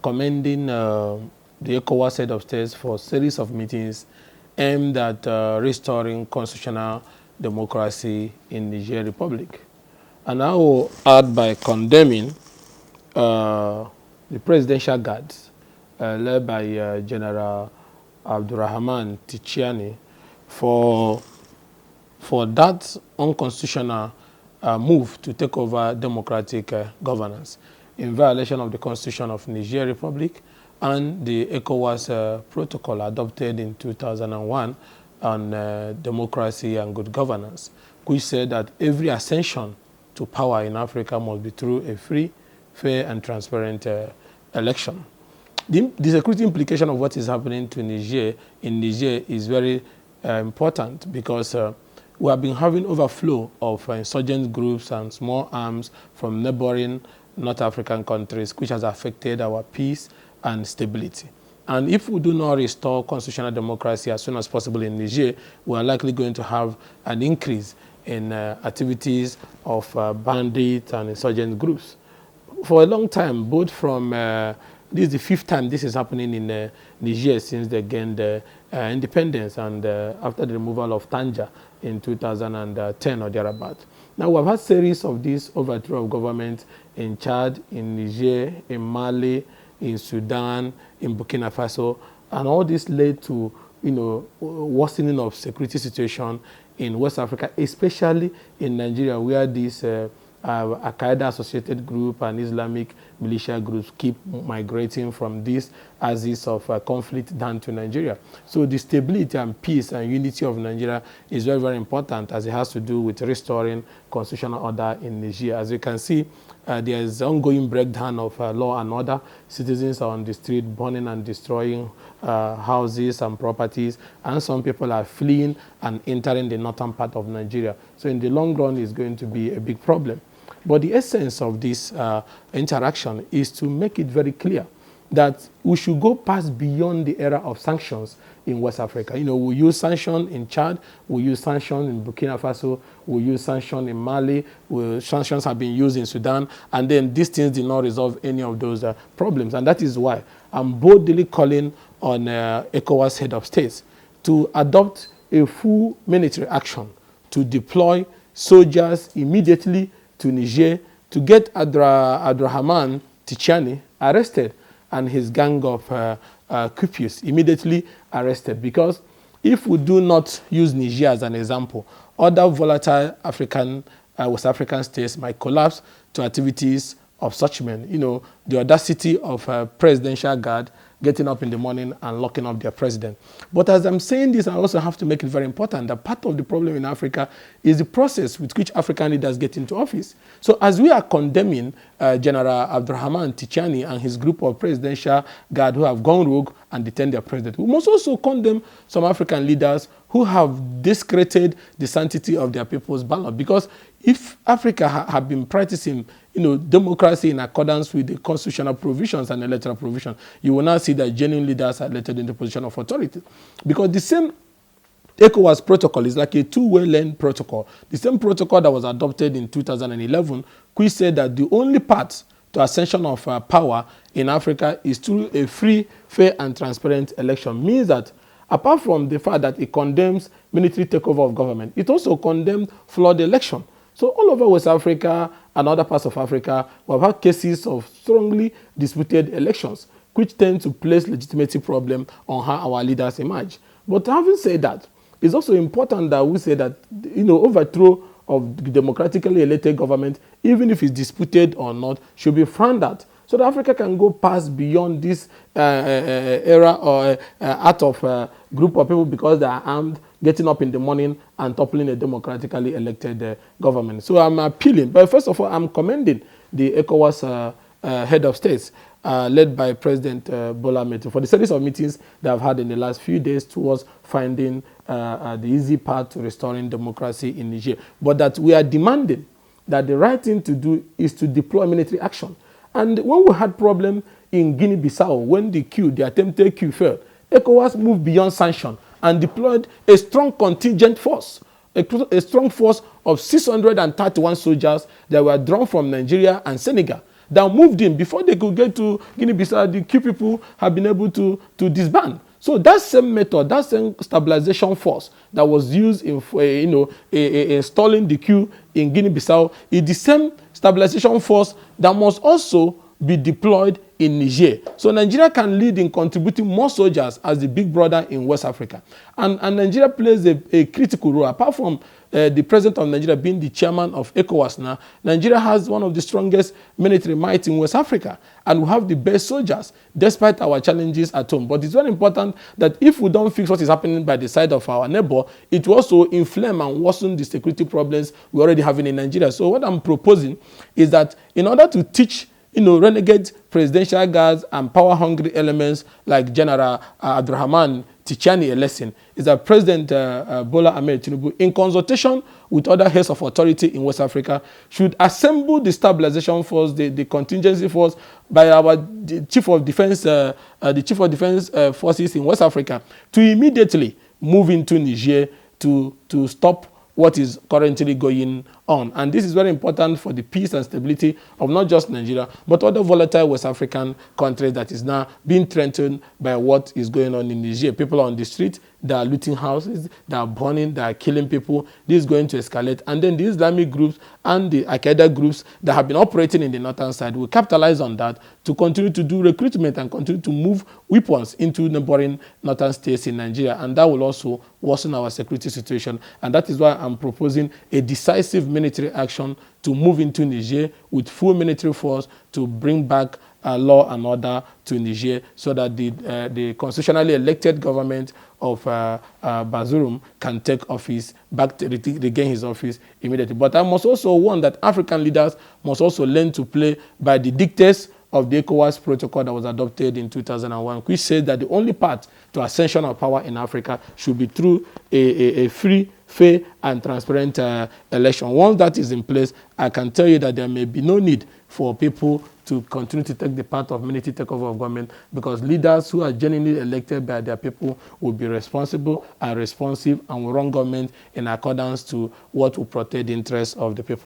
commending the ECOWAS head of states for a series of meetings aimed at restoring constitutional democracy in Niger Republic. And I will add by condemning the presidential guards led by General Abdurrahman Tichiani for that unconstitutional move to take over democratic governance in violation of the Constitution of Niger Republic and the ECOWAS protocol adopted in 2001 on democracy and good governance, which said that every ascension to power in Africa must be through a free, fair, and transparent election. The security implication of what is happening to Niger in Niger is very important because we have been having overflow of insurgent groups and small arms from neighboring North African countries, which has affected our peace and stability. And if we do not restore constitutional democracy as soon as possible in Niger, we are likely going to have an increase in activities of bandits and insurgent groups. For a long time, both from, this is the 5th time this is happening in Niger since they gained independence and after the removal of Tanja in 2010 or thereabout. Now, we've had series of these overthrow of government in Chad, in Niger, in Mali, in Sudan, in Burkina Faso, and all this led to, worsening of security situation in West Africa, especially in Nigeria, where these Al-Qaeda-associated group and Islamic militia groups keep migrating from this axis of conflict down to Nigeria. So the stability and peace and unity of Nigeria is very, very important as it has to do with restoring constitutional order in Niger. As you can see, there is ongoing breakdown of law and order. Citizens are on the street burning and destroying houses and properties, and some people are fleeing and entering the northern part of Nigeria. So in the long run, it's going to be a big problem. But the essence of this interaction is to make it very clear that we should go past beyond the era of sanctions in West Africa. We use sanctions in Chad, we use sanctions in Burkina Faso, we use sanctions in Mali, sanctions have been used in Sudan, and then these things did not resolve any of those problems. And that is why I'm boldly calling on ECOWAS head of states to adopt a full military action to deploy soldiers immediately to Niger to get Abdurrahman Tichiani arrested and his gang of Coup immediately arrested. Because if we do not use Niger as an example, other volatile West African states might collapse to activities of such men. The audacity of a presidential guard getting up in the morning and locking up their president. But as I'm saying this, I also have to make it very important that part of the problem in Africa is the process with which African leaders get into office. So as we are condemning General Abdurrahman Tichiani and his group of presidential guard who have gone rogue and detained their president, we must also condemn some African leaders who have discredited the sanctity of their people's ballot. Because if Africa had been practicing democracy in accordance with the constitutional provisions and electoral provisions, you will now see that genuine leaders are elected into position of authority. Because the same ECOWAS protocol is like a two-way lane protocol. The same protocol that was adopted in 2011, which said that the only path to ascension of power in Africa is through a free, fair, and transparent election, means that apart from the fact that it condemns military takeover of government, it also condemns flawed election. So all over West Africa and other parts of Africa, we have had cases of strongly disputed elections, which tend to place legitimacy problem on how our leaders emerge. But having said that, it's also important that we say that overthrow of the democratically elected government, even if it's disputed or not, should be frowned at, so that Africa can go past beyond this era or out of a group of people because they are armed, getting up in the morning and toppling a democratically elected government. So I'm appealing, but first of all, I'm commending the ECOWAS head of states led by President Bola Ahmed for the series of meetings they have had in the last few days towards finding the easy path to restoring democracy in Niger. But that we are demanding that the right thing to do is to deploy military action. And when we had problem in Guinea-Bissau, when the attempted coup failed, ECOWAS moved beyond sanction and deployed a strong contingent force, a strong force of 631 soldiers that were drawn from Nigeria and Senegal. that moved in before they could get to Guinea-Bissau. The Coup people have been able to disband. So that same method, that same stabilization force that was used in, installing the Coup in Guinea-Bissau is the same stabilization force that must also be deployed in Niger. So Nigeria can lead in contributing more soldiers as the big brother in West Africa. And Nigeria plays a critical role. Apart from the president of Nigeria being the chairman of ECOWAS now, Nigeria has one of the strongest military might in West Africa. And we have the best soldiers, despite our challenges at home. But it's very important that if we don't fix what is happening by the side of our neighbor, it will also inflame and worsen the security problems we're already having in Nigeria. So what I'm proposing is that in order to teach renegade presidential guards and power-hungry elements like General Abdurrahman Tichani a lesson, is that President Bola Ahmed Tinubu, in consultation with other heads of authority in West Africa, should assemble the stabilization force, the contingency force, by the Chief of Defense forces in West Africa, to immediately move into Niger to stop what is currently going on. And this is very important for the peace and stability of not just Nigeria, but other volatile West African countries that is now being threatened by what is going on in Niger. People are on the street, they are looting houses, they are burning, they are killing people. This is going to escalate. And then the Islamic groups and the Al-Qaeda groups that have been operating in the northern side will capitalize on that to continue to do recruitment and continue to move weapons into neighboring northern states in Nigeria. And that will also worsen our security situation. And that is why I'm proposing a decisive military action to move into Niger with full military force to bring back law and order to Niger, so that the constitutionally elected government of Bazoum can take office back to regain his office immediately. But I must also warn that African leaders must also learn to play by the dictates of the ECOWAS protocol that was adopted in 2001, which says that the only path to ascension of power in Africa should be through a free, fair, and transparent election. Once that is in place, I can tell you that there may be no need for people to continue to take the path of military takeover of government, because leaders who are genuinely elected by their people will be responsible and responsive and will run government in accordance to what will protect the interests of the people.